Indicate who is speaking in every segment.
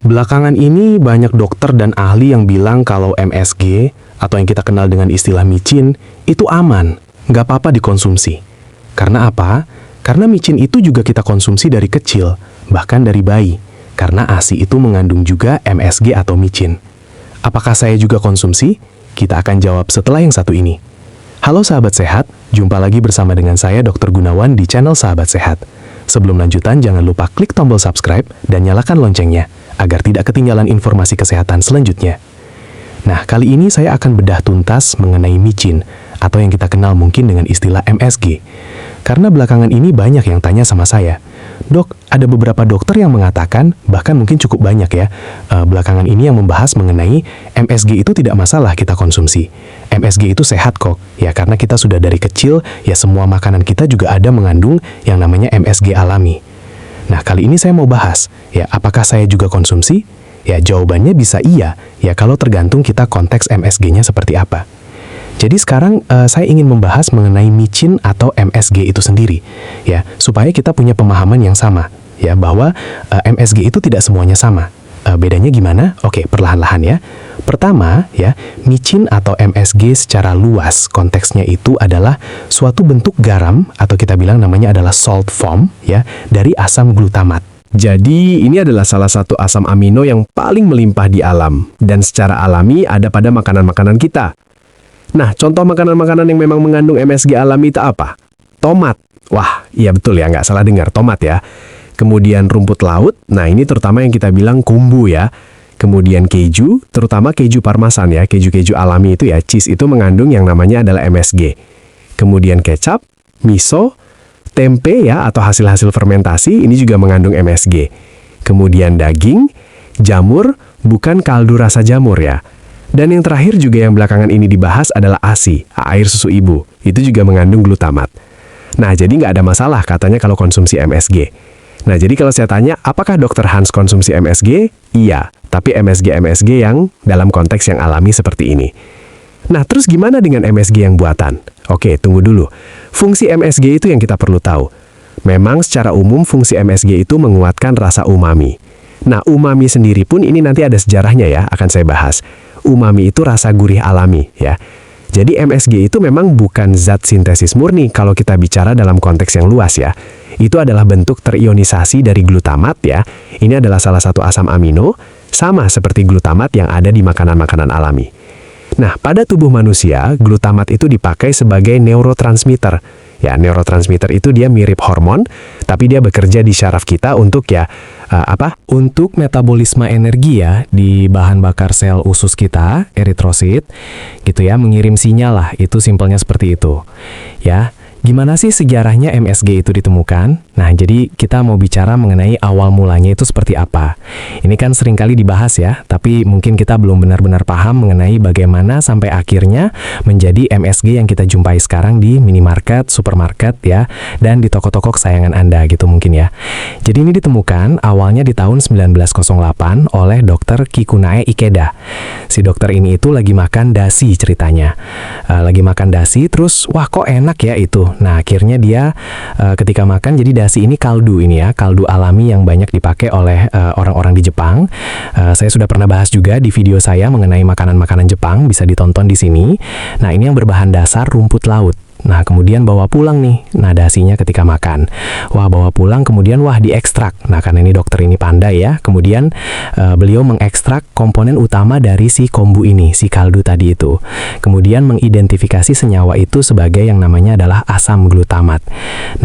Speaker 1: Belakangan ini banyak dokter dan ahli yang bilang kalau MSG atau yang kita kenal dengan istilah micin itu aman, nggak apa-apa dikonsumsi. Karena apa? Karena micin itu juga kita konsumsi dari kecil, bahkan dari bayi. Karena ASI itu mengandung juga MSG atau micin. Apakah saya juga konsumsi? Kita akan jawab setelah yang satu ini. Halo sahabat sehat, jumpa lagi bersama dengan saya Dr. Gunawan di channel Sahabat Sehat. Sebelum lanjutan, jangan lupa klik tombol subscribe dan nyalakan loncengnya, agar tidak ketinggalan informasi kesehatan selanjutnya. Nah, kali ini saya akan bedah tuntas mengenai micin, atau yang kita kenal mungkin dengan istilah MSG. Karena belakangan ini banyak yang tanya sama saya, Dok, ada beberapa dokter yang mengatakan, bahkan mungkin cukup banyak ya, belakangan ini yang membahas mengenai MSG itu tidak masalah kita konsumsi. MSG itu sehat kok, ya karena kita sudah dari kecil, ya semua makanan kita juga ada mengandung yang namanya MSG alami. Nah, kali ini saya mau bahas, ya apakah saya juga konsumsi? Ya jawabannya bisa iya, ya kalau tergantung kita konteks MSG-nya seperti apa. Jadi sekarang saya ingin membahas mengenai micin atau MSG itu sendiri, ya supaya kita punya pemahaman yang sama, ya bahwa MSG itu tidak semuanya sama. Bedanya gimana? Oke, perlahan-lahan ya. Pertama, ya micin atau MSG secara luas konteksnya itu adalah suatu bentuk garam atau kita bilang namanya adalah salt form, ya dari asam glutamat. Jadi ini adalah salah satu asam amino yang paling melimpah di alam dan secara alami ada pada makanan-makanan kita. Nah, contoh makanan-makanan yang memang mengandung MSG alami itu apa? Tomat. Wah, iya betul ya, nggak salah dengar, tomat ya. Kemudian rumput laut, nah ini terutama yang kita bilang kumbu ya. Kemudian keju, terutama keju parmesan ya, keju-keju alami itu ya, cheese itu mengandung yang namanya adalah MSG. Kemudian kecap, miso, tempe ya, atau hasil-hasil fermentasi, ini juga mengandung MSG. Kemudian daging, jamur, bukan kaldu rasa jamur ya. Dan yang terakhir juga yang belakangan ini dibahas adalah ASI, air susu ibu. Itu juga mengandung glutamat. Nah, jadi nggak ada masalah katanya kalau konsumsi MSG. Nah, jadi kalau saya tanya, apakah Dr. Hans konsumsi MSG? Iya, tapi MSG yang dalam konteks yang alami seperti ini. Nah, terus gimana dengan MSG yang buatan? Oke, tunggu dulu. Fungsi MSG itu yang kita perlu tahu. Memang secara umum fungsi MSG itu menguatkan rasa umami. Nah, umami sendiri pun ini nanti ada sejarahnya ya, akan saya bahas. Umami itu rasa gurih alami ya. Jadi MSG itu memang bukan zat sintesis murni kalau kita bicara dalam konteks yang luas ya. Itu adalah bentuk terionisasi dari glutamat ya. Ini adalah salah satu asam amino, sama seperti glutamat yang ada di makanan-makanan alami. Nah, pada tubuh manusia, glutamat itu dipakai sebagai neurotransmitter. Ya, neurotransmitter itu dia mirip hormon, tapi dia bekerja di syaraf kita untuk ya, Untuk metabolisme energi ya, di bahan bakar sel usus kita, eritrosit, gitu ya, mengirim sinyal lah, itu simpelnya seperti itu. Ya, gimana sih sejarahnya MSG itu ditemukan? Nah, jadi kita mau bicara mengenai awal mulanya itu seperti apa. Ini kan seringkali dibahas ya, tapi mungkin kita belum benar-benar paham mengenai bagaimana sampai akhirnya menjadi MSG yang kita jumpai sekarang di minimarket, supermarket ya, dan di toko-toko kesayangan Anda gitu mungkin ya. Jadi ini ditemukan awalnya di tahun 1908 oleh Dr. Kikunae Ikeda. Si dokter ini itu lagi makan dashi ceritanya. Lagi makan dashi, terus wah kok enak ya itu. Nah, akhirnya dia ketika makan, jadi dashi ini kaldu ini ya, kaldu alami yang banyak dipakai oleh orang-orang di Jepang. Saya sudah pernah bahas juga di video saya mengenai makanan-makanan Jepang, bisa ditonton di sini. Nah, ini yang berbahan dasar rumput laut. Nah, kemudian bawa pulang nih, nah dasinya ketika makan. Wah, bawa pulang, kemudian wah diekstrak. Nah, karena ini dokter ini pandai ya, kemudian beliau mengekstrak komponen utama dari si kombu ini, si kaldu tadi itu. Kemudian mengidentifikasi senyawa itu sebagai yang namanya adalah asam glutamat.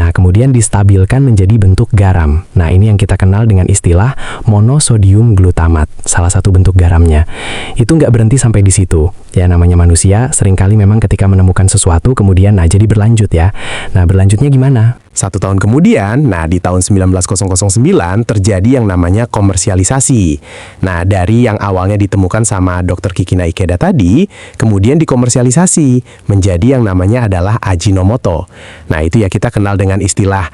Speaker 1: Nah, kemudian distabilkan menjadi bentuk garam. Nah, ini yang kita kenal dengan istilah monosodium glutamat, salah satu bentuk garamnya. Itu nggak berhenti sampai di situ. Ya, namanya manusia, seringkali memang ketika menemukan sesuatu, kemudian jadi berlanjut ya. Nah, berlanjutnya gimana? 1 tahun kemudian, nah di tahun 1909 terjadi yang namanya komersialisasi. Nah, dari yang awalnya ditemukan sama Dr. Kikunae Ikeda tadi, kemudian dikomersialisasi menjadi yang namanya adalah Ajinomoto. Nah, itu ya kita kenal dengan istilah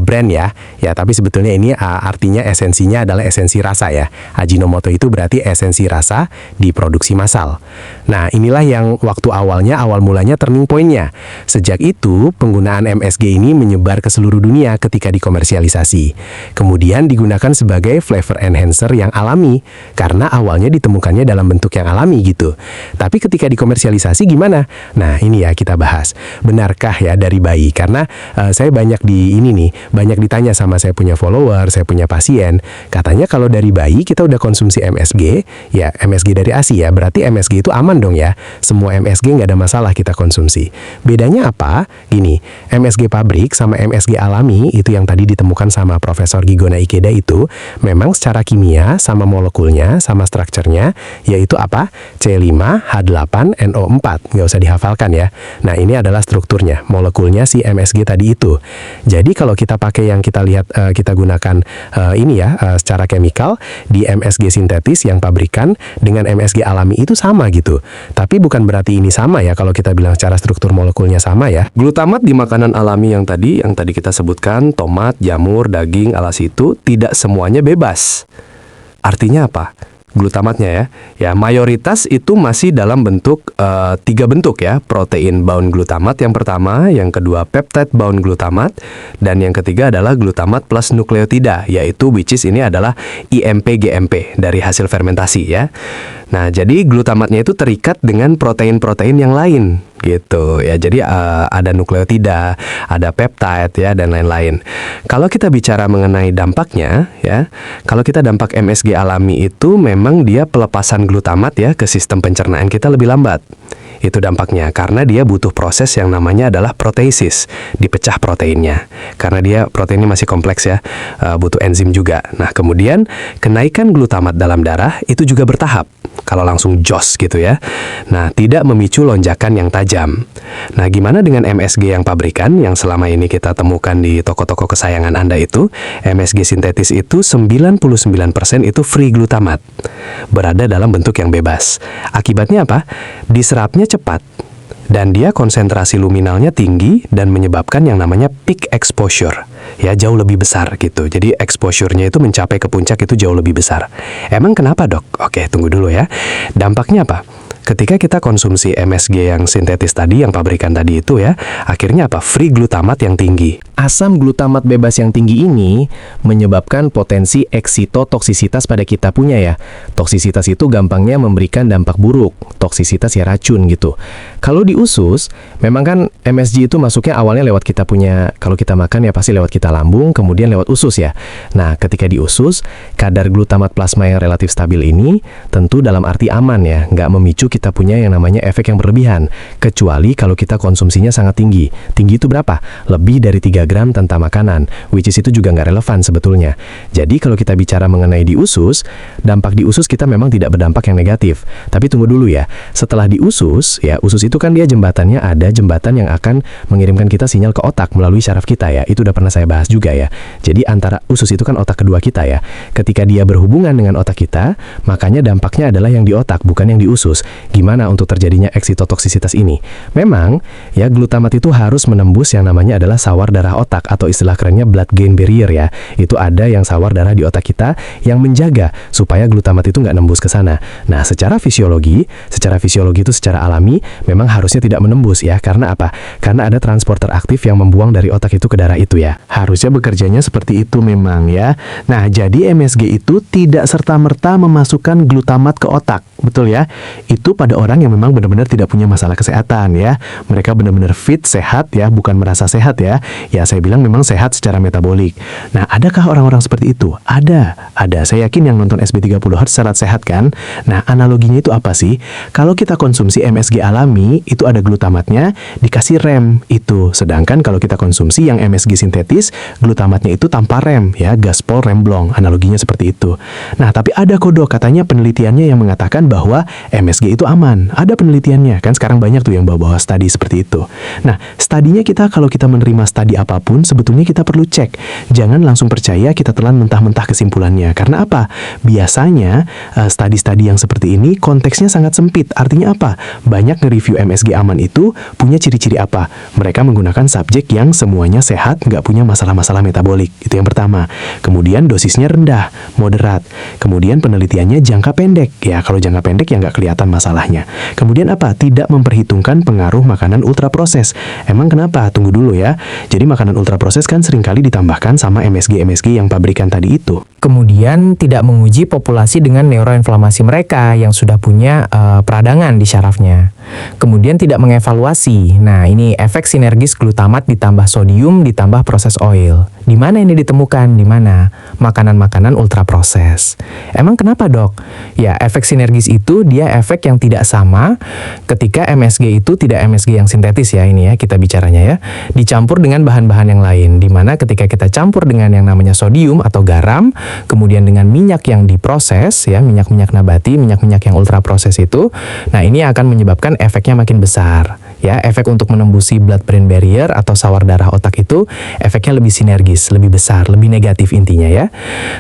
Speaker 1: brand ya. Ya, tapi sebetulnya ini artinya esensinya adalah esensi rasa ya. Ajinomoto itu berarti esensi rasa diproduksi massal. Nah, inilah yang waktu awal mulanya turning point-nya. Sejak itu, penggunaan MSG ini menyebar
Speaker 2: menyebar ke seluruh dunia ketika dikomersialisasi. Kemudian digunakan sebagai flavor enhancer yang alami, karena awalnya ditemukannya dalam bentuk yang alami gitu. Tapi ketika dikomersialisasi gimana? Nah, ini ya kita bahas. Benarkah ya dari bayi? Karena saya banyak banyak ditanya sama saya punya follower, saya punya pasien. Katanya kalau dari bayi kita udah konsumsi MSG, ya MSG dari ASI ya, berarti MSG itu aman dong ya. Semua MSG nggak ada masalah kita konsumsi. Bedanya apa? Gini, MSG pabrik sama MSG alami itu yang tadi ditemukan sama Profesor Gigona Ikeda itu memang secara kimia sama molekulnya sama strukturnya yaitu apa? C5H8NO4. Nggak usah dihafalkan ya. Nah, ini adalah strukturnya, molekulnya si MSG tadi itu. Jadi kalau kita pakai yang kita lihat kita gunakan secara chemical di MSG sintetis yang pabrikan dengan MSG alami itu sama gitu. Tapi bukan berarti ini sama ya kalau kita bilang secara struktur molekulnya sama ya.
Speaker 1: Glutamat di makanan alami yang tadi kita sebutkan, tomat, jamur, daging, alas itu tidak semuanya bebas. Artinya apa? Glutamatnya ya mayoritas itu masih dalam bentuk 3 bentuk ya, protein bound glutamat yang pertama, yang kedua peptide bound glutamat, dan yang ketiga adalah glutamat plus nukleotida, yaitu which is ini adalah IMP-GMP dari hasil fermentasi ya. Nah, jadi glutamatnya itu terikat dengan protein-protein yang lain gitu ya. Jadi ada nukleotida, ada peptide ya, dan lain-lain. Kalau kita bicara mengenai dampaknya ya, kalau kita dampak MSG alami itu memang dia pelepasan glutamat ya ke sistem pencernaan kita lebih lambat. Itu dampaknya, karena dia butuh proses yang namanya adalah proteasis, dipecah proteinnya. Karena dia proteinnya masih kompleks ya, butuh enzim juga. Nah, kemudian kenaikan glutamat dalam darah itu juga bertahap. Kalau langsung jos gitu ya. Nah, tidak memicu lonjakan yang tajam. Nah, gimana dengan MSG yang pabrikan yang selama ini kita temukan di toko-toko kesayangan Anda itu? MSG sintetis itu 99% itu free glutamat. Berada dalam bentuk yang bebas. Akibatnya apa? Diserapnya cepat. Dan dia konsentrasi luminalnya tinggi dan menyebabkan yang namanya peak exposure. Ya, jauh lebih besar gitu. Jadi exposure-nya itu mencapai ke puncak itu jauh lebih besar. Emang kenapa, Dok? Oke, tunggu dulu ya. Dampaknya apa? Ketika kita konsumsi MSG yang sintetis tadi, yang pabrikan tadi itu ya, akhirnya apa? Free glutamat yang tinggi.
Speaker 2: Asam glutamat bebas yang tinggi ini menyebabkan potensi eksitotoksisitas pada kita punya ya. Toksisitas itu gampangnya memberikan dampak buruk. Toksisitas ya racun gitu. Kalau di usus, memang kan MSG itu masuknya awalnya lewat kita punya, kalau kita makan ya pasti lewat kita lambung, kemudian lewat usus ya. Nah, ketika di usus, kadar glutamat plasma yang relatif stabil ini tentu dalam arti aman ya, nggak memicu kita punya yang namanya efek yang berlebihan. Kecuali kalau kita konsumsinya sangat tinggi. Tinggi itu berapa? Lebih dari 3 gram tanpa makanan, which is itu juga nggak relevan sebetulnya. Jadi kalau kita bicara mengenai di usus, dampak di usus kita memang tidak berdampak yang negatif. Tapi tunggu dulu ya, setelah di usus, ya usus itu kan dia jembatannya ada jembatan yang akan mengirimkan kita sinyal ke otak melalui syaraf kita ya. Itu udah pernah saya bahas juga ya. Jadi antara usus itu kan otak kedua kita ya. Ketika dia berhubungan dengan otak kita, makanya dampaknya adalah yang di otak, bukan yang di usus. Gimana untuk terjadinya eksitotoksisitas ini? Memang ya glutamat itu harus menembus yang namanya adalah sawar darah otak atau istilah kerennya blood-brain barrier ya. Itu ada yang sawar darah di otak kita yang menjaga supaya glutamat itu nggak nembus ke sana. Nah, secara fisiologi itu secara alami memang harusnya tidak menembus ya. Karena apa? Karena ada transporter aktif yang membuang dari otak itu ke darah itu ya. Harusnya bekerjanya seperti itu memang ya. Nah, jadi MSG itu tidak serta-merta memasukkan glutamat ke otak. Betul ya? Itu pada orang yang memang benar-benar tidak punya masalah kesehatan ya. Mereka benar-benar fit, sehat ya, bukan merasa sehat ya. Ya, saya bilang memang sehat secara metabolik. Nah, adakah orang-orang seperti itu? Ada. Saya yakin yang nonton SB30Hz syarat sehat kan? Nah, analoginya itu apa sih? Kalau kita konsumsi MSG alami, itu ada glutamatnya, dikasih rem itu. Sedangkan kalau kita konsumsi yang MSG sintetis, glutamatnya itu tanpa rem ya, gaspol remblong. Analoginya seperti itu. Nah, tapi ada kodok, katanya penelitiannya yang mengatakan bahwa MSG itu aman. Ada penelitiannya, kan sekarang banyak tuh yang bawa-bawa studi seperti itu. Nah, studinya kalau kita menerima studi apapun, sebetulnya kita perlu cek. Jangan langsung percaya kita telan mentah-mentah kesimpulannya. Karena apa? Biasanya studi-studi yang seperti ini konteksnya sangat sempit. Artinya apa? Banyak nge-review MSG aman itu punya ciri-ciri apa? Mereka menggunakan subjek yang semuanya sehat, nggak punya masalah-masalah metabolik. Itu yang pertama. Kemudian dosisnya rendah, moderat. Kemudian penelitiannya jangka pendek. Ya, kalau jangka
Speaker 1: jangka pendek ya nggak kelihatan masalahnya. Kemudian apa? Tidak memperhitungkan pengaruh makanan ultraproses. Emang kenapa? Tunggu dulu ya. Jadi makanan ultraproses kan seringkali ditambahkan sama MSG-MSG yang pabrikan tadi itu.
Speaker 3: Kemudian tidak menguji populasi dengan neuroinflamasi mereka yang sudah punya peradangan di syarafnya. Kemudian tidak mengevaluasi. Nah, ini efek sinergis glutamat ditambah sodium ditambah proses oil. Di mana ini ditemukan? Di mana? Makanan-makanan ultraproses. Emang kenapa, Dok? Ya, efek sinergis itu dia efek yang tidak sama ketika MSG itu tidak MSG yang sintetis ya, ini ya kita bicaranya ya. Dicampur dengan bahan-bahan yang lain. Di mana ketika kita campur dengan yang namanya sodium atau garam, kemudian dengan minyak yang diproses ya, minyak-minyak nabati, minyak-minyak yang ultraproses itu, nah ini akan menyebabkan efeknya makin besar ya. Efek untuk menembusi blood-brain barrier atau sawar darah otak itu efeknya lebih sinergis, lebih besar, lebih negatif intinya ya.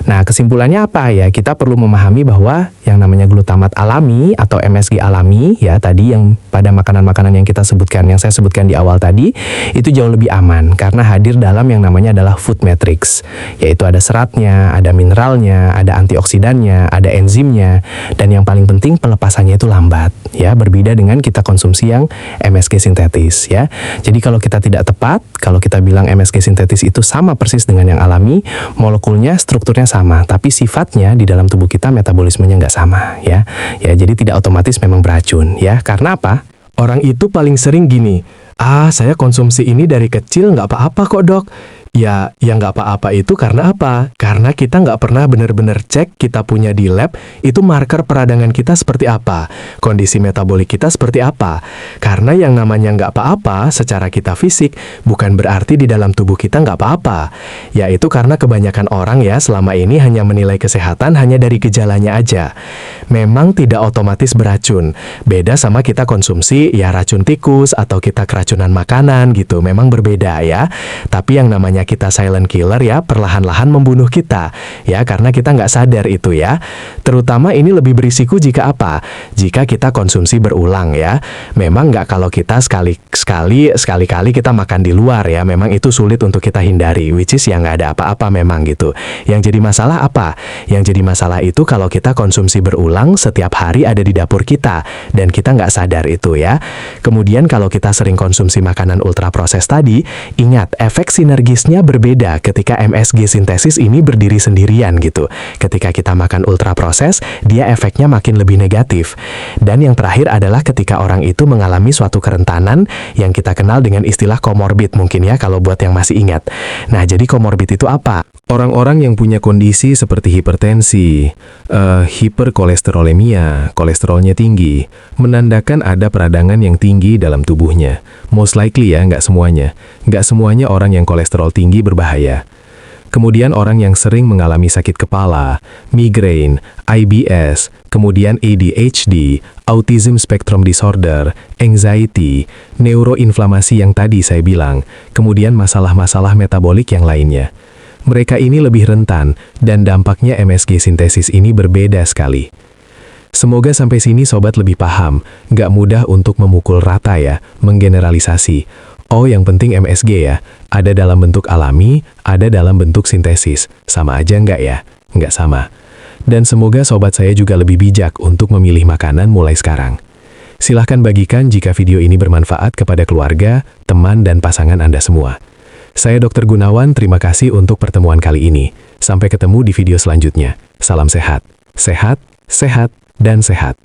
Speaker 3: Nah, kesimpulannya apa ya? Kita perlu memahami bahwa yang namanya glutamat alami atau MSG alami ya tadi yang pada makanan-makanan yang kita sebutkan, yang saya sebutkan di awal tadi, itu jauh lebih aman karena hadir dalam yang namanya adalah food matrix, yaitu ada seratnya, ada mineralnya, ada antioksidannya, ada enzimnya, dan yang paling penting pelepasannya itu lambat ya, berbeda dengan kita konsumsi yang MSG sintetis ya. Jadi kalau kita tidak tepat, kalau kita bilang MSG sintetis itu sama persis dengan yang alami, molekulnya, strukturnya sama, tapi sifatnya di dalam tubuh kita metabolismenya nggak sama ya. Ya, jadi tidak otomatis memang beracun ya. Karena apa? Orang itu paling sering gini, saya konsumsi ini dari kecil nggak apa-apa kok, Dok. Ya nggak apa-apa itu karena apa? Karena kita nggak pernah benar-benar cek kita punya di lab itu marker peradangan kita seperti apa, kondisi metabolik kita seperti apa. Karena yang namanya nggak apa-apa secara kita fisik bukan berarti di dalam tubuh kita nggak apa-apa. Yaitu karena kebanyakan orang ya selama ini hanya menilai kesehatan hanya dari gejalanya aja. Memang tidak otomatis beracun. Beda sama kita konsumsi ya racun tikus atau kita keracunan makanan gitu. Memang berbeda ya. Tapi yang namanya kita silent killer ya, perlahan-lahan membunuh kita ya, karena kita nggak sadar itu ya. Terutama ini lebih berisiko jika apa? Jika kita konsumsi berulang ya. Memang nggak kalau kita sekali-kali kita makan di luar ya, memang itu sulit untuk kita hindari, which is ya nggak ada apa-apa memang gitu. Yang jadi masalah apa? Yang jadi masalah itu kalau kita konsumsi berulang setiap hari ada di dapur kita dan kita nggak sadar itu ya. Kemudian kalau kita sering konsumsi makanan ultraproses tadi, ingat efek sinergisnya berbeda ketika MSG sintesis ini berdiri sendirian gitu. Ketika kita makan ultraproses, dia efeknya makin lebih negatif. Dan yang terakhir adalah ketika orang itu mengalami suatu kerentanan yang kita kenal dengan istilah komorbid mungkin ya kalau buat yang masih ingat. Nah, jadi komorbid itu apa?
Speaker 2: Orang-orang yang punya kondisi seperti hipertensi, hiperkolesterolemia, kolesterolnya tinggi, menandakan ada peradangan yang tinggi dalam tubuhnya. Most likely ya, nggak semuanya. Nggak semuanya orang yang kolesterol tinggi berbahaya. Kemudian orang yang sering mengalami sakit kepala, migrain, IBS, kemudian ADHD, autism spectrum disorder, anxiety, neuroinflamasi yang tadi saya bilang, kemudian masalah-masalah metabolik yang lainnya. Mereka ini lebih rentan, dan dampaknya MSG sintesis ini berbeda sekali. Semoga sampai sini sobat lebih paham, nggak mudah untuk memukul rata ya, menggeneralisasi. Oh, yang penting MSG ya, ada dalam bentuk alami, ada dalam bentuk sintesis. Sama aja nggak ya? Nggak sama. Dan semoga sobat saya juga lebih bijak untuk memilih makanan mulai sekarang. Silahkan bagikan jika video ini bermanfaat kepada keluarga, teman, dan pasangan Anda semua. Saya Dr. Gunawan, terima kasih untuk pertemuan kali ini. Sampai ketemu di video selanjutnya. Salam sehat. Sehat, sehat, dan sehat.